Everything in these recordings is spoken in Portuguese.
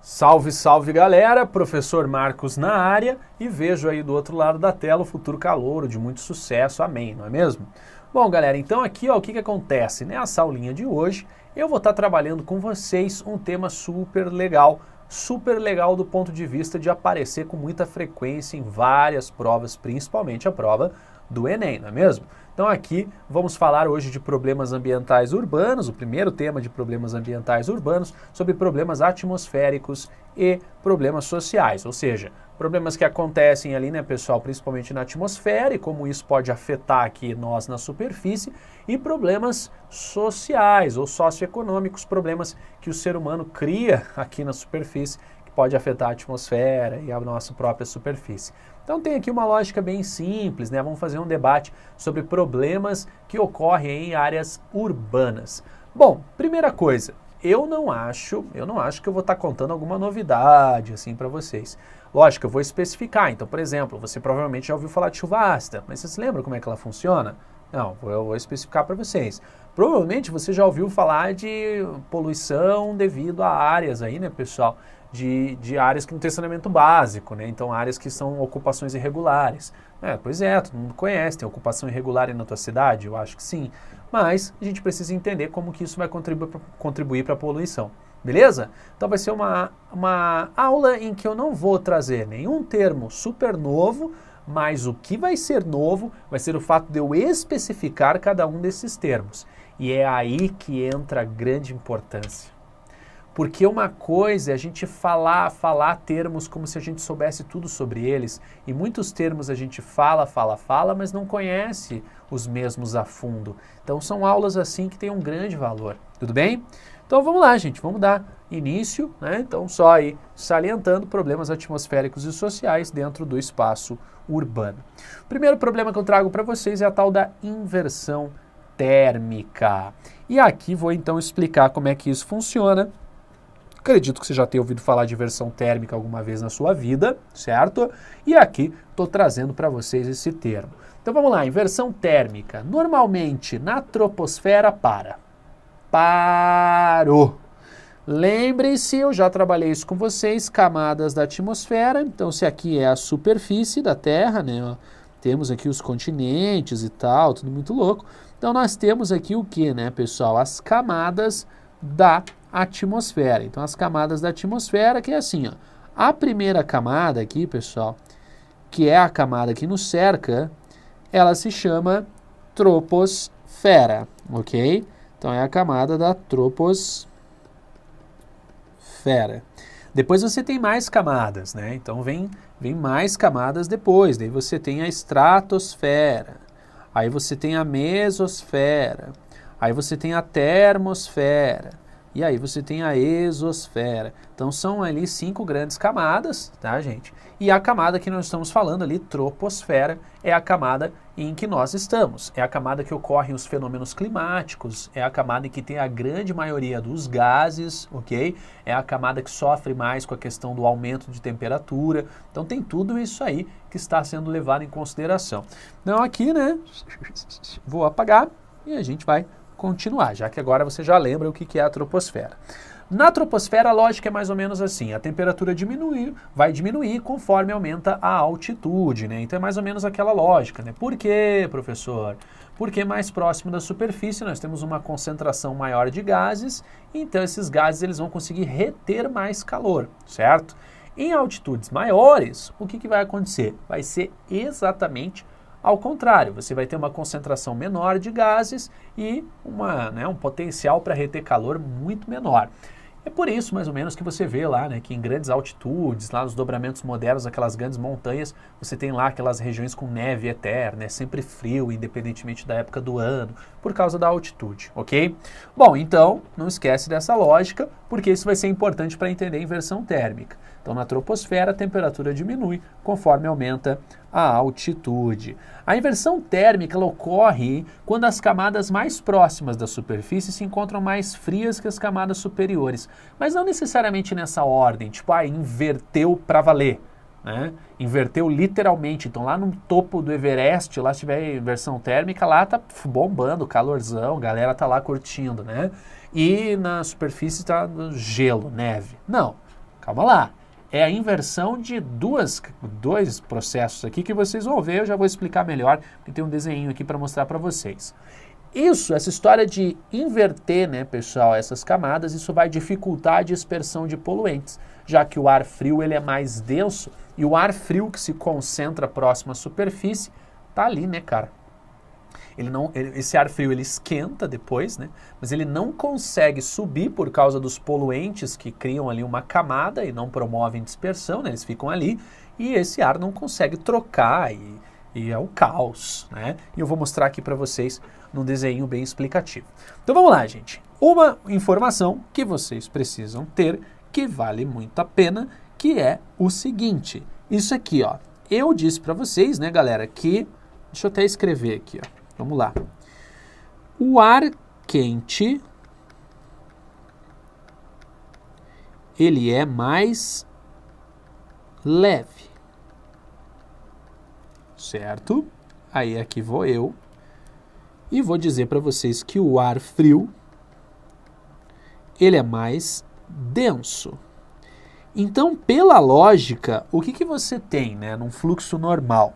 Salve, salve galera, professor Marcos na área e vejo aí do outro lado da tela o futuro calouro de muito sucesso, amém, não é mesmo? Bom galera, então aqui ó, o que acontece? Nessa aulinha de hoje eu vou estar trabalhando com vocês um tema super legal do ponto de vista de aparecer com muita frequência em várias provas, principalmente a prova do Enem, não é mesmo? Então aqui vamos falar hoje de problemas ambientais urbanos, o primeiro tema de problemas ambientais urbanos, sobre problemas atmosféricos e problemas sociais, ou seja, problemas que acontecem ali, né, pessoal, principalmente na atmosfera e como isso pode afetar aqui nós na superfície, e problemas sociais ou socioeconômicos, problemas que o ser humano cria aqui na superfície, que pode afetar a atmosfera e a nossa própria superfície. Então tem aqui uma lógica bem simples, né? Vamos fazer um debate sobre problemas que ocorrem em áreas urbanas. Bom, primeira coisa, eu não acho que eu vou estar contando alguma novidade assim para vocês. Lógico, eu vou especificar. Então, por exemplo, você provavelmente já ouviu falar de chuva ácida, mas vocês lembram como é que ela funciona? Não, eu vou especificar para vocês. Provavelmente você já ouviu falar de poluição devido a áreas aí, né, pessoal? De áreas que não tem saneamento básico, né? Então áreas que são ocupações irregulares. Pois é, todo mundo conhece, tem ocupação irregular aí na tua cidade? Eu acho que sim. Mas a gente precisa entender como que isso vai contribuir para a poluição. Beleza? Então vai ser uma aula em que eu não vou trazer nenhum termo super novo, mas o que vai ser novo vai ser o fato de eu especificar cada um desses termos. E é aí que entra a grande importância. Porque uma coisa é a gente falar termos como se a gente soubesse tudo sobre eles, e muitos termos a gente fala, mas não conhece os mesmos a fundo. Então são aulas assim que têm um grande valor, tudo bem? Então vamos lá, gente, vamos dar início, né? Então só aí salientando problemas atmosféricos e sociais dentro do espaço urbano. O primeiro problema que eu trago para vocês é a tal da inversão térmica. E aqui vou então explicar como é que isso funciona. Acredito que você já tenha ouvido falar de inversão térmica alguma vez na sua vida, certo? E aqui estou trazendo para vocês esse termo. Então vamos lá, inversão térmica. Normalmente na troposfera parou. Lembrem-se, eu já trabalhei isso com vocês, camadas da atmosfera. Então se aqui é a superfície da Terra, né? Temos aqui os continentes e tal, tudo muito louco. Então nós temos aqui o que, né, pessoal? As camadas da atmosfera. Então as camadas da atmosfera, que é assim, ó. A primeira camada aqui, pessoal, que é a camada que nos cerca, ela se chama troposfera, ok? Então é a camada da troposfera. Depois você tem mais camadas, né? Então vem mais camadas depois. Daí você tem a estratosfera. Aí você tem a mesosfera. Aí você tem a termosfera. E aí você tem a exosfera. Então são ali 5 grandes camadas, tá, gente? E a camada que nós estamos falando ali, troposfera, é a camada em que nós estamos. É a camada que ocorrem os fenômenos climáticos, é a camada em que tem a grande maioria dos gases, ok? É a camada que sofre mais com a questão do aumento de temperatura. Então tem tudo isso aí que está sendo levado em consideração. Então aqui, né, vou apagar e a gente vai continuar, já que agora você já lembra o que é a troposfera. Na troposfera a lógica é mais ou menos assim, a temperatura vai diminuir conforme aumenta a altitude, né? Então é mais ou menos aquela lógica, né? Por quê, professor? Porque mais próximo da superfície nós temos uma concentração maior de gases, então esses gases eles vão conseguir reter mais calor, certo? Em altitudes maiores, o que vai acontecer? Vai ser exatamente ao contrário, você vai ter uma concentração menor de gases e um potencial para reter calor muito menor. É por isso, mais ou menos, que você vê lá, né, que em grandes altitudes, lá nos dobramentos modernos, aquelas grandes montanhas, você tem lá aquelas regiões com neve eterna, é sempre frio, independentemente da época do ano, por causa da altitude, ok? Bom, então, não esquece dessa lógica, porque isso vai ser importante para entender a inversão térmica. Então, na troposfera, a temperatura diminui conforme aumenta a altitude. A inversão térmica ela ocorre quando as camadas mais próximas da superfície se encontram mais frias que as camadas superiores. Mas não necessariamente nessa ordem, tipo, inverteu para valer, né? Inverteu literalmente. Então, lá no topo do Everest, lá se tiver inversão térmica, lá tá bombando, calorzão, a galera tá lá curtindo, né? E na superfície tá gelo, neve. Não. Calma lá. É a inversão de dois processos aqui que vocês vão ver, eu já vou explicar melhor, porque tem um desenho aqui para mostrar para vocês. Essa história de inverter, né, pessoal, essas camadas, isso vai dificultar a dispersão de poluentes, já que o ar frio ele é mais denso e o ar frio que se concentra próximo à superfície tá ali, né, cara? Esse ar frio ele esquenta depois, né? Mas ele não consegue subir por causa dos poluentes que criam ali uma camada e não promovem dispersão, né? Eles ficam ali e esse ar não consegue trocar e é o caos, né? E eu vou mostrar aqui para vocês num desenho bem explicativo. Então vamos lá, gente. Uma informação que vocês precisam ter, que vale muito a pena, que é o seguinte. Isso aqui, ó. Eu disse para vocês, né, galera, que... Deixa eu até escrever aqui, ó. Vamos lá. O ar quente, ele é mais leve, certo? Aí aqui vou eu e vou dizer para vocês que o ar frio, ele é mais denso. Então, pela lógica, o que você tem, né, num fluxo normal?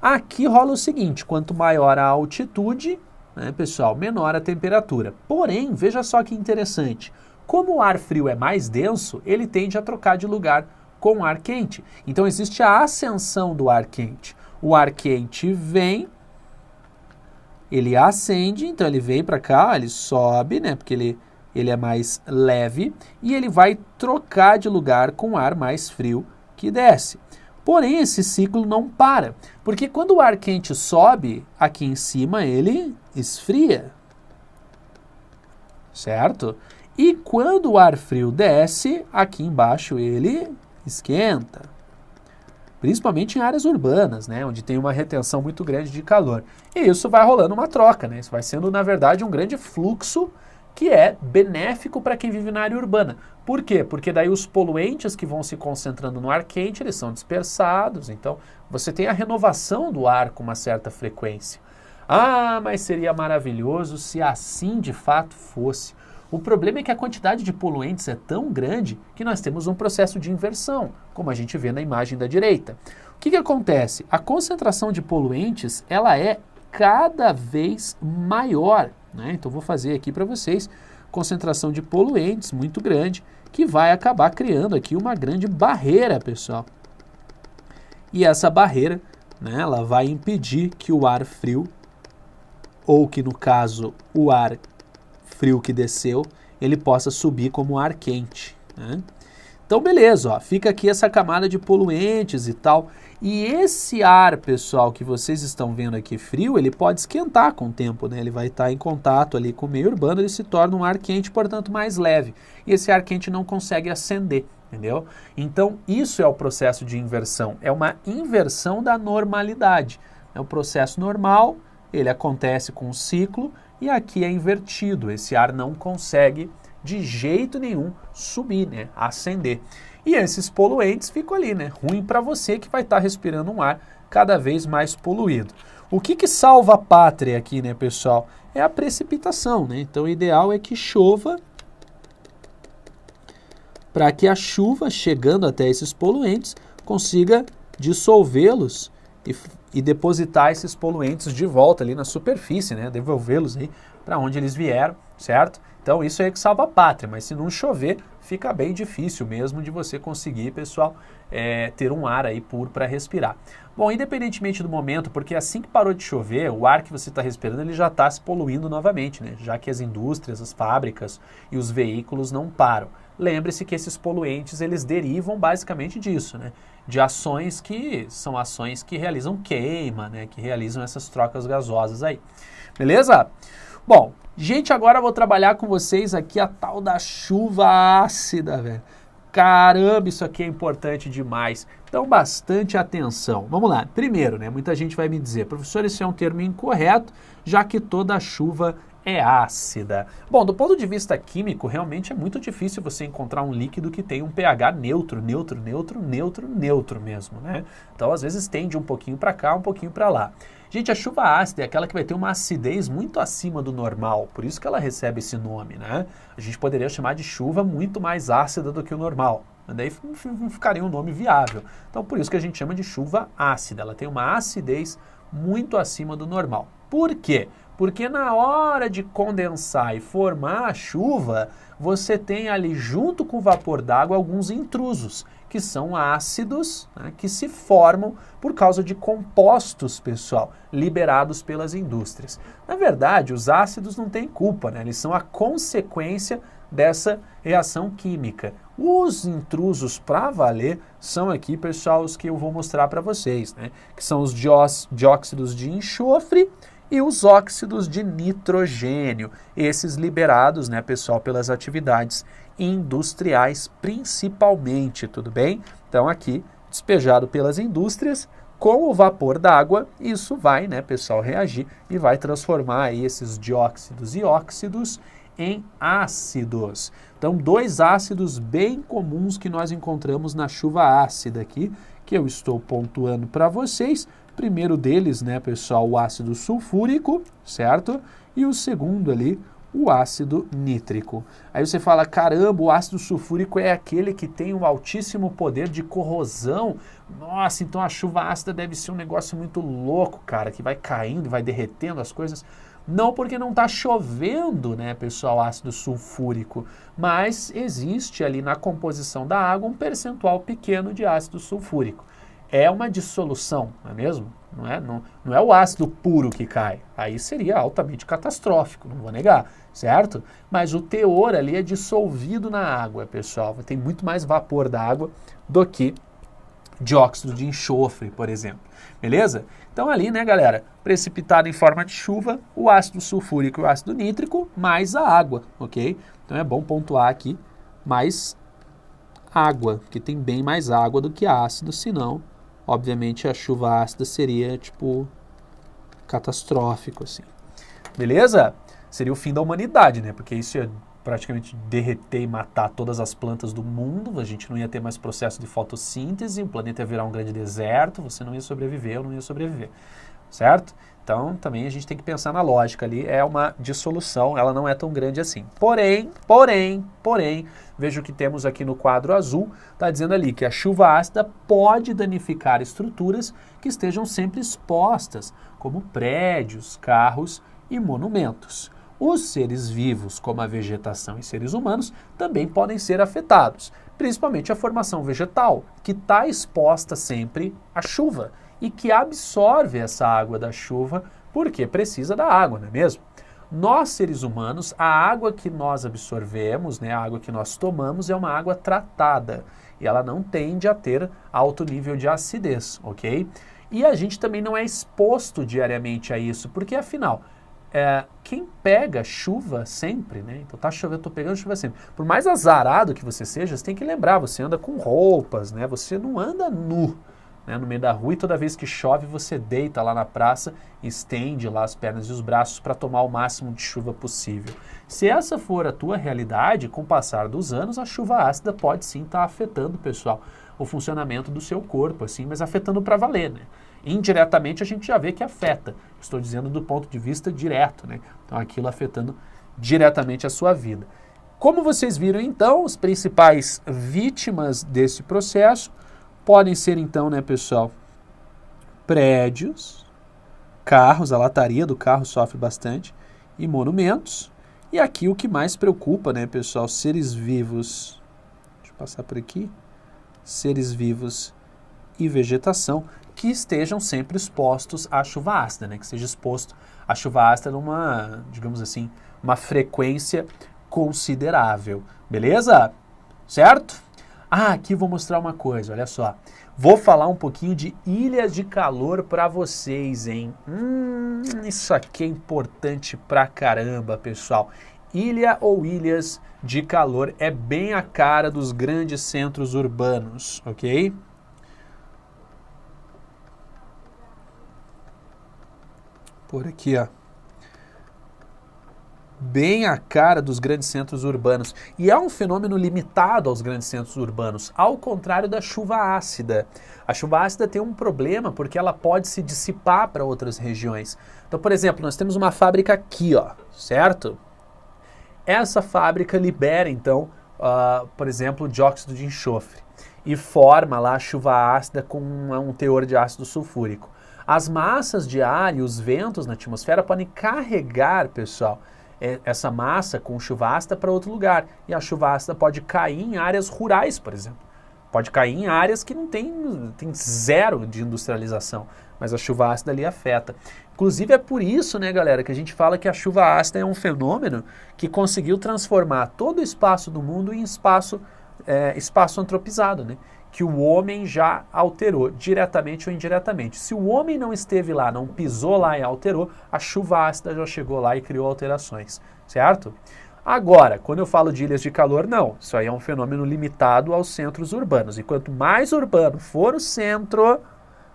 Aqui rola o seguinte, quanto maior a altitude, né, pessoal, menor a temperatura. Porém, veja só que interessante, como o ar frio é mais denso, ele tende a trocar de lugar com o ar quente. Então existe a ascensão do ar quente. O ar quente vem, ele ascende, então ele vem para cá, ele sobe, né, porque ele é mais leve, e ele vai trocar de lugar com o ar mais frio que desce. Porém, esse ciclo não para, porque quando o ar quente sobe, aqui em cima ele esfria, certo? E quando o ar frio desce, aqui embaixo ele esquenta, principalmente em áreas urbanas, né, onde tem uma retenção muito grande de calor. E isso vai rolando uma troca, né? Isso vai sendo, na verdade, um grande fluxo que é benéfico para quem vive na área urbana. Por quê? Porque daí os poluentes que vão se concentrando no ar quente, eles são dispersados, então você tem a renovação do ar com uma certa frequência. Ah, mas seria maravilhoso se assim de fato fosse. O problema é que a quantidade de poluentes é tão grande que nós temos um processo de inversão, como a gente vê na imagem da direita. O que acontece? A concentração de poluentes, ela é cada vez maior, né? Então vou fazer aqui para vocês concentração de poluentes muito grande, que vai acabar criando aqui uma grande barreira, pessoal. E essa barreira, né, ela vai impedir que o ar frio, ou que no caso o ar frio que desceu, ele possa subir como ar quente, né? Então beleza, ó, fica aqui essa camada de poluentes e tal. E esse ar, pessoal, que vocês estão vendo aqui frio, ele pode esquentar com o tempo, né? Ele vai estar em contato ali com o meio urbano, ele se torna um ar quente, portanto mais leve. E esse ar quente não consegue ascender, entendeu? Então isso é o processo de inversão, é uma inversão da normalidade. É o processo normal, ele acontece com o ciclo e aqui é invertido, esse ar não consegue de jeito nenhum subir, né, ascender. E esses poluentes ficam ali, né, ruim para você que vai estar respirando um ar cada vez mais poluído. O que salva a pátria aqui, né, pessoal? É a precipitação, né? Então o ideal é que chova, para que a chuva, chegando até esses poluentes, consiga dissolvê-los e depositar esses poluentes de volta ali na superfície, né? Devolvê-los aí para onde eles vieram, certo? Então isso é que salva a pátria, mas se não chover, fica bem difícil mesmo de você conseguir, pessoal, ter um ar aí puro para respirar. Bom, independentemente do momento, porque assim que parou de chover, o ar que você está respirando ele já está se poluindo novamente, né? Já que as indústrias, as fábricas e os veículos não param. Lembre-se que esses poluentes, eles derivam basicamente disso, né? De ações que são ações que realizam queima, né? Que realizam essas trocas gasosas aí. Beleza? Bom, gente, agora eu vou trabalhar com vocês aqui a tal da chuva ácida, velho. Caramba, isso aqui é importante demais. Então, bastante atenção. Vamos lá. Primeiro, né? Muita gente vai me dizer, professor, isso é um termo incorreto, já que toda chuva é ácida. Bom, do ponto de vista químico, realmente é muito difícil você encontrar um líquido que tenha um pH neutro mesmo, né? Então, às vezes tende um pouquinho para cá, um pouquinho para lá. Gente, a chuva ácida é aquela que vai ter uma acidez muito acima do normal, por isso que ela recebe esse nome, né? A gente poderia chamar de chuva muito mais ácida do que o normal, Daí não ficaria um nome viável. Então, por isso que a gente chama de chuva ácida. Ela tem uma acidez muito acima do normal. Por quê? Porque na hora de condensar e formar a chuva, você tem ali junto com o vapor d'água alguns intrusos, que são ácidos, né, que se formam por causa de compostos, pessoal, liberados pelas indústrias. Na verdade, os ácidos não têm culpa, né? Eles são a consequência dessa reação química. Os intrusos para valer são aqui, pessoal, os que eu vou mostrar para vocês, né? Que são os dióxidos de enxofre e os óxidos de nitrogênio, esses liberados, né, pessoal, pelas atividades industriais principalmente, tudo bem? Então aqui, despejado pelas indústrias, com o vapor d'água, isso vai, né, pessoal, reagir e vai transformar aí esses dióxidos e óxidos em ácidos. Então, dois ácidos bem comuns que nós encontramos na chuva ácida aqui, que eu estou pontuando para vocês. Primeiro deles, né, pessoal, o ácido sulfúrico, certo? E o segundo ali, o ácido nítrico. Aí você fala, caramba, o ácido sulfúrico é aquele que tem um altíssimo poder de corrosão. Nossa, então a chuva ácida deve ser um negócio muito louco, cara, que vai caindo, vai derretendo as coisas. Não porque não está chovendo, né, pessoal, ácido sulfúrico, mas existe ali na composição da água um percentual pequeno de ácido sulfúrico. É uma dissolução, não é mesmo? Não é o ácido puro que cai. Aí seria altamente catastrófico, não vou negar, certo? Mas o teor ali é dissolvido na água, pessoal. Tem muito mais vapor da água do que dióxido de enxofre, por exemplo. Beleza? Então ali, né, galera, precipitado em forma de chuva, o ácido sulfúrico e o ácido nítrico, mais a água, ok? Então é bom pontuar aqui mais água, que tem bem mais água do que ácido, senão, obviamente, a chuva ácida seria, tipo, catastrófico, assim. Beleza? Seria o fim da humanidade, né? Porque isso ia praticamente derreter e matar todas as plantas do mundo, a gente não ia ter mais processo de fotossíntese, o planeta ia virar um grande deserto, você não ia sobreviver, eu não ia sobreviver, certo? Então, também a gente tem que pensar na lógica ali, é uma dissolução, ela não é tão grande assim. Porém, veja o que temos aqui no quadro azul, está dizendo ali que a chuva ácida pode danificar estruturas que estejam sempre expostas, como prédios, carros e monumentos. Os seres vivos, como a vegetação e seres humanos, também podem ser afetados, principalmente a formação vegetal, que está exposta sempre à chuva e que absorve essa água da chuva porque precisa da água, não é mesmo? Nós, seres humanos, a água que nós absorvemos, né, a água que nós tomamos, é uma água tratada e ela não tende a ter alto nível de acidez, ok? E a gente também não é exposto diariamente a isso, porque afinal, quem pega chuva sempre, né? Então tá chovendo, eu tô pegando chuva sempre. Por mais azarado que você seja, você tem que lembrar, você anda com roupas, né? Você não anda nu, né, no meio da rua, e toda vez que chove você deita lá na praça, estende lá as pernas e os braços para tomar o máximo de chuva possível. Se essa for a tua realidade, com o passar dos anos, a chuva ácida pode sim estar afetando, pessoal, o funcionamento do seu corpo, assim, mas afetando para valer, né? Indiretamente a gente já vê que afeta. Estou dizendo do ponto de vista direto, né? Então aquilo afetando diretamente a sua vida. Como vocês viram então, as principais vítimas desse processo podem ser então, né, pessoal, prédios, carros, a lataria do carro sofre bastante, e monumentos. E aqui o que mais preocupa, né, pessoal, seres vivos, deixa eu passar por aqui, seres vivos e vegetação que estejam sempre expostos à chuva ácida, né, que esteja exposto à chuva ácida numa, digamos assim, uma frequência considerável, beleza? Certo? Ah, aqui vou mostrar uma coisa, olha só. Vou falar um pouquinho de ilhas de calor para vocês, hein? Isso aqui é importante pra caramba, pessoal. Ilha ou ilhas de calor é bem a cara dos grandes centros urbanos, ok? Por aqui, ó. Bem a cara dos grandes centros urbanos. E é um fenômeno limitado aos grandes centros urbanos, ao contrário da chuva ácida. A chuva ácida tem um problema porque ela pode se dissipar para outras regiões. Então, por exemplo, nós temos uma fábrica aqui, ó, certo? Essa fábrica libera, então, por exemplo, dióxido de enxofre e forma lá a chuva ácida com um teor de ácido sulfúrico. As massas de ar e os ventos na atmosfera podem carregar, pessoal, essa massa com chuva ácida para outro lugar. E a chuva ácida pode cair em áreas rurais, por exemplo. Pode cair em áreas que não tem zero de industrialização, mas a chuva ácida ali afeta. Inclusive é por isso, né, galera, que a gente fala que a chuva ácida é um fenômeno que conseguiu transformar todo o espaço do mundo em espaço antropizado, né? Que o homem já alterou, diretamente ou indiretamente. Se o homem não esteve lá, não pisou lá e alterou, a chuva ácida já chegou lá e criou alterações, certo? Agora, quando eu falo de ilhas de calor, não. Isso aí é um fenômeno limitado aos centros urbanos. E quanto mais urbano for o centro,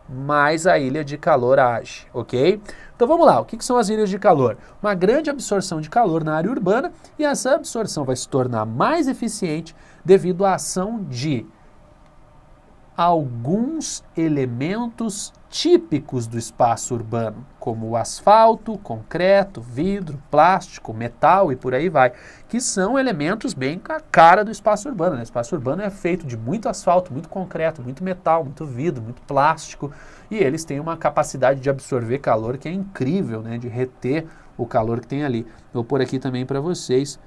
mais a ilha de calor age, ok? Então vamos lá, o que são as ilhas de calor? Uma grande absorção de calor na área urbana, e essa absorção vai se tornar mais eficiente devido à ação de alguns elementos típicos do espaço urbano, como o asfalto, concreto, vidro, plástico, metal e por aí vai, que são elementos bem com a cara do espaço urbano, né? O espaço urbano é feito de muito asfalto, muito concreto, muito metal, muito vidro, muito plástico, e eles têm uma capacidade de absorver calor que é incrível, né? De reter o calor que tem ali. Vou pôr aqui também para vocês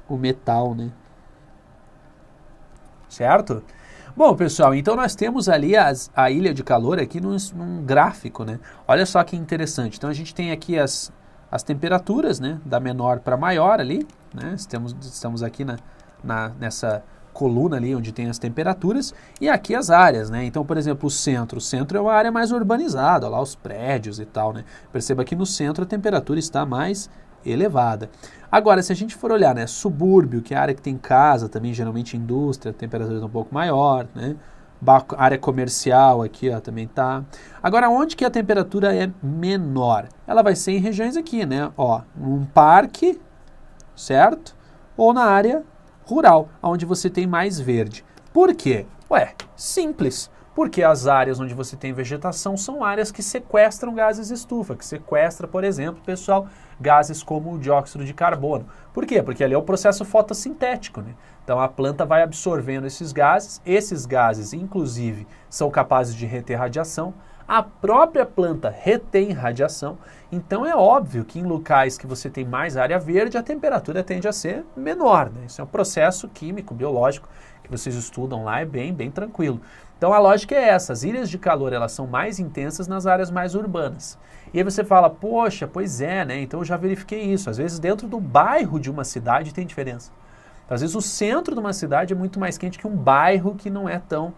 o metal, né? Certo? Bom, pessoal, então nós temos ali a ilha de calor aqui num gráfico, né? Olha só que interessante. Então a gente tem aqui as temperaturas, né? Da menor para maior ali, né? Estamos aqui nessa coluna ali onde tem as temperaturas e aqui as áreas, né? Então, por exemplo, o centro é uma área mais urbanizada, olha lá os prédios e tal, né? Perceba que no centro a temperatura está mais elevada. Agora, se a gente for olhar, né, subúrbio, que é a área que tem casa, também geralmente indústria, a temperatura é um pouco maior, né? Área comercial aqui, ó, também tá. Agora, onde que a temperatura é menor? Ela vai ser em regiões aqui, né? Ó, num parque, certo? Ou na área rural, onde você tem mais verde. Por quê? Ué, simples. Porque as áreas onde você tem vegetação são áreas que sequestram gases estufa, que sequestra, por exemplo, pessoal, gases como o dióxido de carbono. Por quê? Porque ali é o processo fotossintético, né? Então a planta vai absorvendo esses gases, inclusive, são capazes de reter radiação. A própria planta retém radiação, então é óbvio que em locais que você tem mais área verde, a temperatura tende a ser menor, né? Isso é um processo químico, biológico, que vocês estudam lá, é bem tranquilo. Então a lógica é essa, as ilhas de calor elas são mais intensas nas áreas mais urbanas. E aí você fala, poxa, pois é, né? Então eu já verifiquei isso. Às vezes dentro do bairro de uma cidade tem diferença. Às vezes o centro de uma cidade é muito mais quente que um bairro que não é tão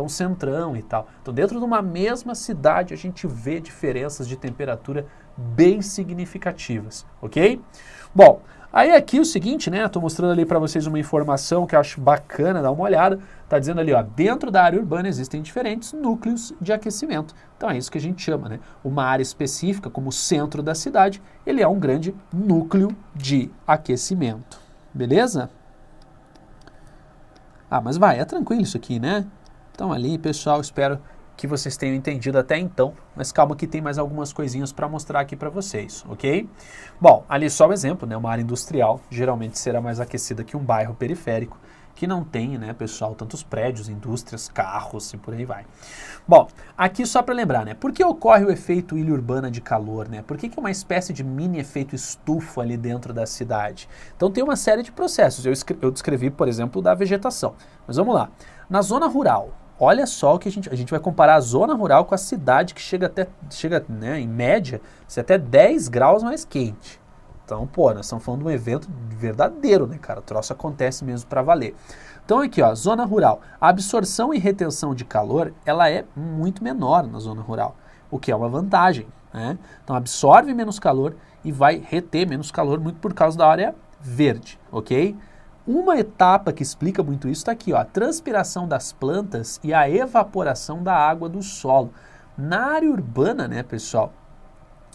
centrão e tal. Então dentro de uma mesma cidade a gente vê diferenças de temperatura bem significativas, ok? Bom, aí aqui o seguinte, né? Estou mostrando ali para vocês uma informação que eu acho bacana, dá uma olhada. Está dizendo ali, ó, dentro da área urbana existem diferentes núcleos de aquecimento. Então é isso que a gente chama, né? Uma área específica, como o centro da cidade, ele é um grande núcleo de aquecimento. Beleza? Ah, mas é tranquilo isso aqui, né? Então ali, pessoal, espero que vocês tenham entendido até então, mas calma que tem mais algumas coisinhas para mostrar aqui para vocês, ok? Bom, ali só um exemplo, né? Uma área industrial geralmente será mais aquecida que um bairro periférico, que não tem, né, pessoal, tantos prédios, indústrias, carros e por aí vai. Bom, aqui só para lembrar, né, por que ocorre o efeito ilha urbana de calor, né? Por que é uma espécie de mini efeito estufa ali dentro da cidade? Então tem uma série de processos, eu descrevi, por exemplo, da vegetação, mas vamos lá. Na zona rural, olha só o que a gente vai comparar a zona rural com a cidade que chega, né, em média, ser até 10 graus mais quente. Então, pô, nós estamos falando de um evento verdadeiro, né, cara? O troço acontece mesmo para valer. Então aqui, ó, zona rural. A absorção e retenção de calor, ela é muito menor na zona rural, o que é uma vantagem, né? Então absorve menos calor e vai reter menos calor muito por causa da área verde, ok? Uma etapa que explica muito isso está aqui, ó, a transpiração das plantas e a evaporação da água do solo. Na área urbana, né, pessoal,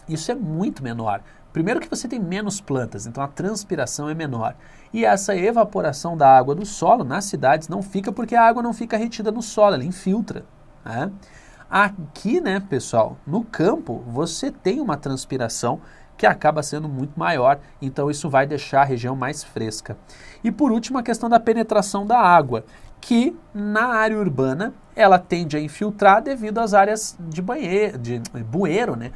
isso é muito menor. Primeiro que você tem menos plantas, então a transpiração é menor. E essa evaporação da água do solo nas cidades não fica porque a água não fica retida no solo, ela infiltra, né? Aqui, né, pessoal, no campo, você tem uma transpiração que acaba sendo muito maior, então isso vai deixar a região mais fresca. E por último, a questão da penetração da água, que na área urbana ela tende a infiltrar devido às áreas de banheiro, de bueiro, né?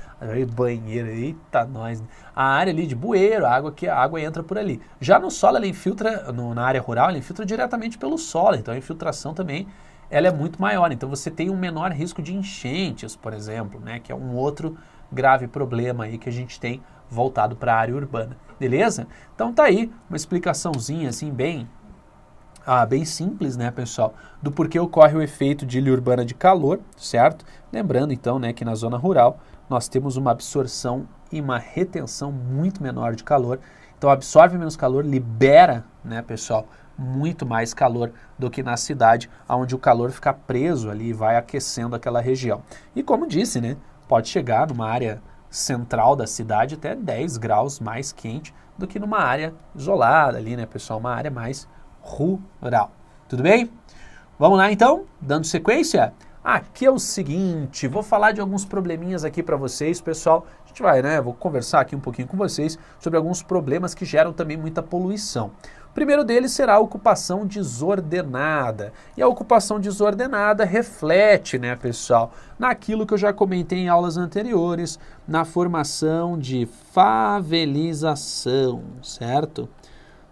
Banheiro, eita nós. A área ali de bueiro, a água entra por ali. Já no solo ela infiltra, na área rural, ela infiltra diretamente pelo solo, então a infiltração também ela é muito maior. Então você tem um menor risco de enchentes, por exemplo, né? Que é um outro grave problema aí que a gente tem voltado para a área urbana. Beleza? Então tá aí uma explicaçãozinha assim bem simples, né, pessoal, do porquê ocorre o efeito de ilha urbana de calor, certo? Lembrando, então, né, que na zona rural nós temos uma absorção e uma retenção muito menor de calor. Então, absorve menos calor, libera, né, pessoal, muito mais calor do que na cidade, onde o calor fica preso ali e vai aquecendo aquela região. E como disse, né, pode chegar numa área central da cidade até 10 graus mais quente do que numa área isolada ali, né, pessoal, uma área mais rural. Tudo bem? Vamos lá então, dando sequência? Aqui é o seguinte, vou falar de alguns probleminhas aqui para vocês, pessoal. A gente vai, né, vou conversar aqui um pouquinho com vocês sobre alguns problemas que geram também muita poluição. O primeiro deles será a ocupação desordenada. E a ocupação desordenada reflete, né, pessoal, naquilo que eu já comentei em aulas anteriores, na formação de favelização, certo?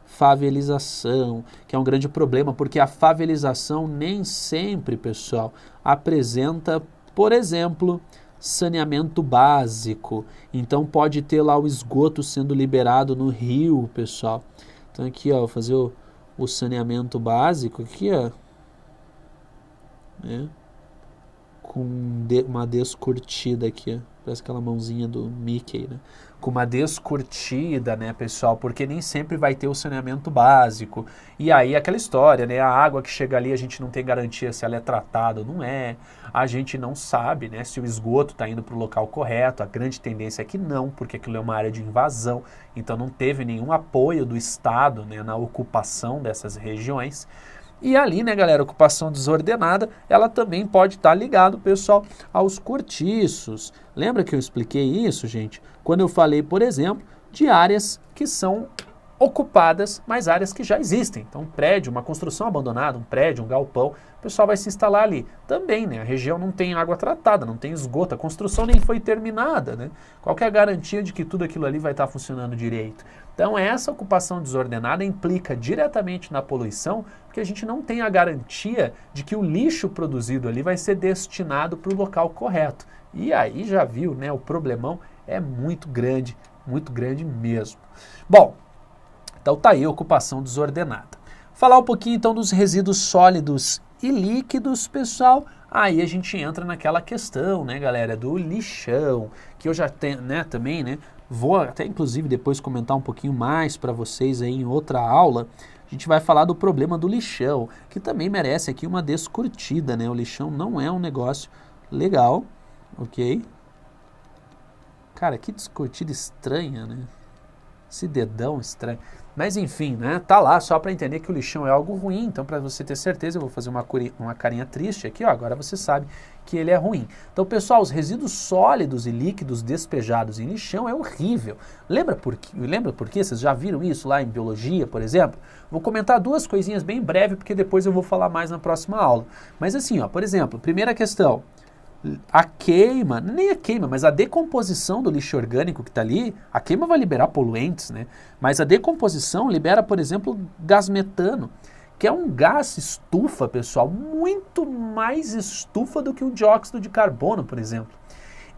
Favelização, que é um grande problema, porque a favelização nem sempre, pessoal, apresenta, por exemplo, saneamento básico. Então pode ter lá o esgoto sendo liberado no rio, pessoal. Então aqui, ó, vou fazer o saneamento básico aqui, ó, né? Com uma descurtida aqui, ó. Parece aquela mãozinha do Mickey, né? Com uma descurtida, né, pessoal? Porque nem sempre vai ter o saneamento básico. E aí aquela história, né? A água que chega ali a gente não tem garantia se ela é tratada ou não é. A gente não sabe, né, se o esgoto está indo para o local correto. A grande tendência é que não, porque aquilo é uma área de invasão. Então não teve nenhum apoio do Estado, né, na ocupação dessas regiões. E ali, né, galera, ocupação desordenada, ela também pode estar ligado, pessoal, aos cortiços. Lembra que eu expliquei isso, gente? Quando eu falei, por exemplo, de áreas que são ocupadas, mas áreas que já existem. Então, um prédio, uma construção abandonada, um prédio, um galpão, o pessoal vai se instalar ali. Também, né, a região não tem água tratada, não tem esgoto, a construção nem foi terminada, né? Qual que é a garantia de que tudo aquilo ali vai estar funcionando direito? Então, essa ocupação desordenada implica diretamente na poluição, porque a gente não tem a garantia de que o lixo produzido ali vai ser destinado para o local correto. E aí já viu, né, o problemão é muito grande mesmo. Bom, então tá aí a ocupação desordenada. Falar um pouquinho então dos resíduos sólidos e líquidos, pessoal. Aí a gente entra naquela questão, né, galera, do lixão, que eu já tenho, né, também, né, vou até inclusive depois comentar um pouquinho mais para vocês aí em outra aula. A gente vai falar do problema do lixão, que também merece aqui uma descurtida, né? O lixão não é um negócio legal, ok? Cara, que descurtida estranha, né? Esse dedão estranho. Mas enfim, né? Tá lá só para entender que o lixão é algo ruim. Então, para você ter certeza, eu vou fazer uma carinha triste aqui, ó. Agora você sabe que ele é ruim. Então, pessoal, os resíduos sólidos e líquidos despejados em lixão é horrível. Lembra por quê? Vocês já viram isso lá em biologia, por exemplo? Vou comentar duas coisinhas bem breve, porque depois eu vou falar mais na próxima aula. Mas assim, ó, por exemplo, primeira questão. A queima, nem a queima, mas a decomposição do lixo orgânico que está ali, a queima vai liberar poluentes, né? Mas a decomposição libera, por exemplo, gás metano, que é um gás estufa, pessoal, muito mais estufa do que o dióxido de carbono, por exemplo.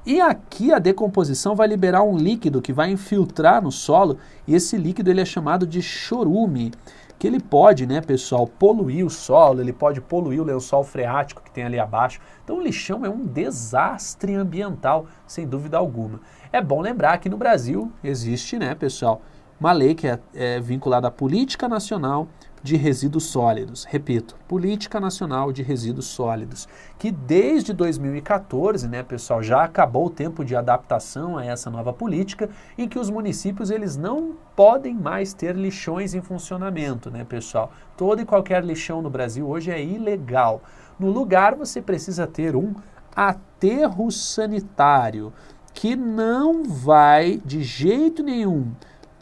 E aqui a decomposição vai liberar um líquido que vai infiltrar no solo, e esse líquido ele é chamado de chorume, que ele pode, né, pessoal, poluir o solo, ele pode poluir o lençol freático que tem ali abaixo. Então o lixão é um desastre ambiental, sem dúvida alguma. É bom lembrar que no Brasil existe, né, pessoal, uma lei que é vinculada à Política Nacional de Resíduos Sólidos. Repito, Política Nacional de Resíduos Sólidos, que desde 2014, né, pessoal, já acabou o tempo de adaptação a essa nova política, em que os municípios eles não podem mais ter lixões em funcionamento, né, pessoal? Todo e qualquer lixão no Brasil hoje é ilegal. No lugar, você precisa ter um aterro sanitário. que não vai, de jeito nenhum,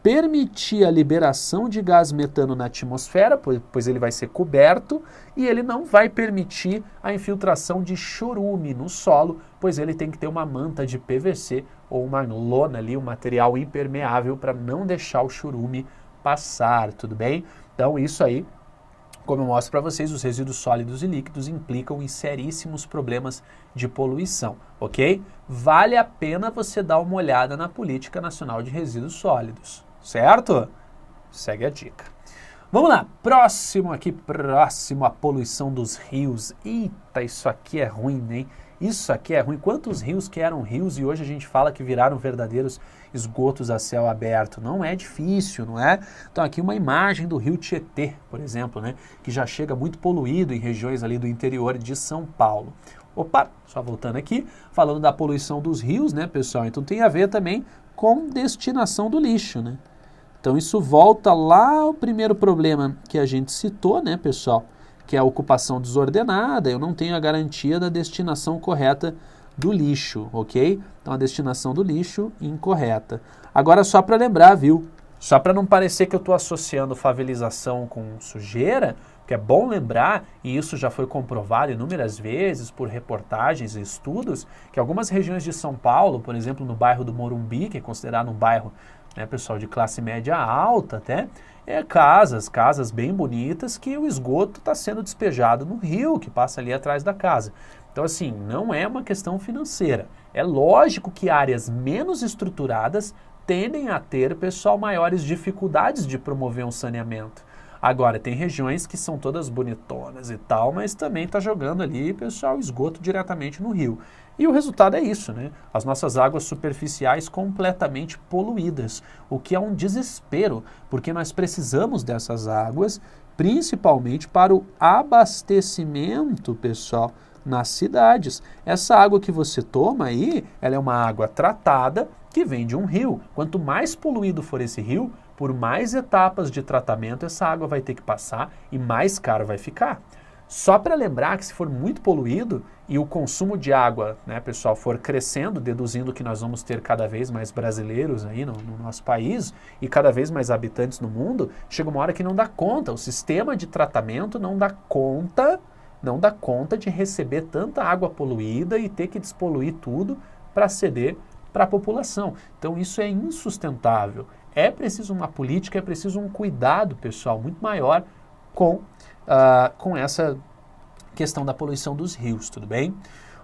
permitir a liberação de gás metano na atmosfera, pois ele vai ser coberto, e ele não vai permitir a infiltração de chorume no solo, pois ele tem que ter uma manta de PVC ou uma lona ali, um material impermeável para não deixar o chorume passar, tudo bem? Então isso aí, como eu mostro para vocês, os resíduos sólidos e líquidos implicam em seríssimos problemas de poluição, ok? Vale a pena você dar uma olhada na Política Nacional de Resíduos Sólidos. Certo? Segue a dica. Vamos lá, próximo, a poluição dos rios. Eita, isso aqui é ruim, hein? Isso aqui é ruim. Quantos rios que eram rios e hoje a gente fala que viraram verdadeiros esgotos a céu aberto? Não é difícil, não é? Então aqui uma imagem do rio Tietê, por exemplo, né? Que já chega muito poluído em regiões ali do interior de São Paulo. Opa, só voltando aqui, falando da poluição dos rios, né, pessoal? Então tem a ver também com destinação do lixo, né? Então isso volta lá ao primeiro problema que a gente citou, né, pessoal? Que é a ocupação desordenada, eu não tenho a garantia da destinação correta do lixo, ok? Então a destinação do lixo incorreta. Agora só para lembrar, viu? Só para não parecer que eu estou associando favelização com sujeira, que é bom lembrar, e isso já foi comprovado inúmeras vezes por reportagens e estudos, que algumas regiões de São Paulo, por exemplo, no bairro do Morumbi, que é considerado um bairro, né, pessoal, de classe média alta até, casas bem bonitas que o esgoto está sendo despejado no rio, que passa ali atrás da casa. Então, assim, não é uma questão financeira. É lógico que áreas menos estruturadas tendem a ter, pessoal, maiores dificuldades de promover um saneamento. Agora, tem regiões que são todas bonitonas e tal, mas também está jogando ali, pessoal, esgoto diretamente no rio. E o resultado é isso, né? As nossas águas superficiais completamente poluídas, o que é um desespero, porque nós precisamos dessas águas, principalmente para o abastecimento, pessoal, nas cidades. Essa água que você toma aí, ela é uma água tratada que vem de um rio. Quanto mais poluído for esse rio, por mais etapas de tratamento essa água vai ter que passar e mais caro vai ficar. Só para lembrar que se for muito poluído e o consumo de água, né, pessoal, for crescendo, deduzindo que nós vamos ter cada vez mais brasileiros aí no nosso país e cada vez mais habitantes no mundo, chega uma hora que não dá conta. O sistema de tratamento não dá conta de receber tanta água poluída e ter que despoluir tudo para ceder para a população. Então isso é insustentável. É preciso uma política, é preciso um cuidado, pessoal, muito maior com essa questão da poluição dos rios, tudo bem?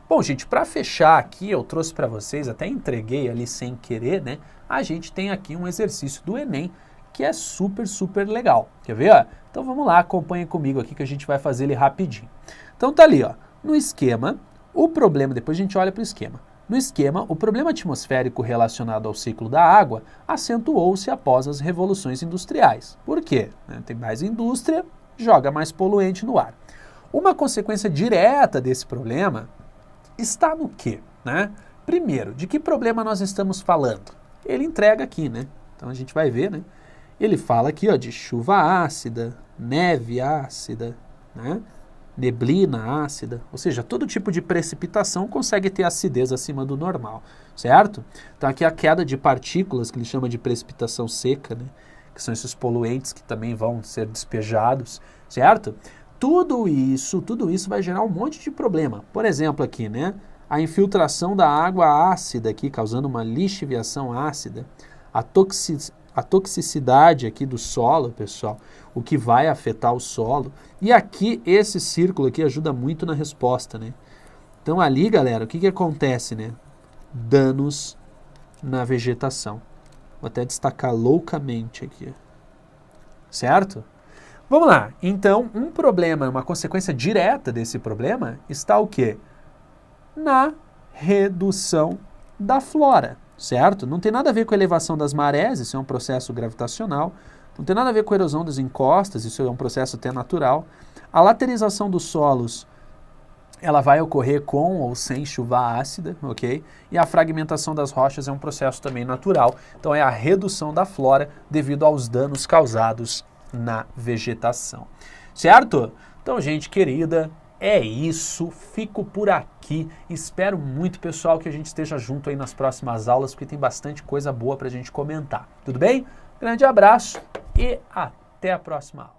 Bom, gente, para fechar aqui, eu trouxe para vocês, até entreguei ali sem querer, né? A gente tem aqui um exercício do Enem, que é super legal. Quer ver? Ó? Então vamos lá, acompanhem comigo aqui que a gente vai fazer ele rapidinho. Então tá ali, ó, no esquema, o problema, depois a gente olha para o esquema. No esquema, o problema atmosférico relacionado ao ciclo da água acentuou-se após as revoluções industriais. Por quê? Tem mais indústria, joga mais poluente no ar. Uma consequência direta desse problema está no quê? Né? Primeiro, de que problema nós estamos falando? Ele entrega aqui, né? Então a gente vai ver, né? Ele fala aqui, ó, de chuva ácida, neve ácida, né? Neblina ácida, ou seja, todo tipo de precipitação consegue ter acidez acima do normal, certo? Então aqui a queda de partículas, que ele chama de precipitação seca, né? Que são esses poluentes que também vão ser despejados, certo? Tudo isso vai gerar um monte de problema. Por exemplo aqui, né? A infiltração da água ácida aqui, causando uma lixiviação ácida, a toxicidade aqui do solo, pessoal, o que vai afetar o solo. E aqui, esse círculo aqui ajuda muito na resposta, né? Então ali, galera, o que acontece, né? Danos na vegetação. Vou até destacar loucamente aqui. Certo? Vamos lá. Então, um problema, uma consequência direta desse problema está o quê? Na redução da flora. Certo? Não tem nada a ver com a elevação das marés, isso é um processo gravitacional. Não tem nada a ver com a erosão das encostas, isso é um processo até natural. A laterização dos solos, ela vai ocorrer com ou sem chuva ácida, ok? E a fragmentação das rochas é um processo também natural. Então é a redução da flora devido aos danos causados na vegetação. Certo? Então, gente querida, é isso, fico por aqui. Espero muito, pessoal, que a gente esteja junto aí nas próximas aulas, porque tem bastante coisa boa pra gente comentar. Tudo bem? Grande abraço e até a próxima aula.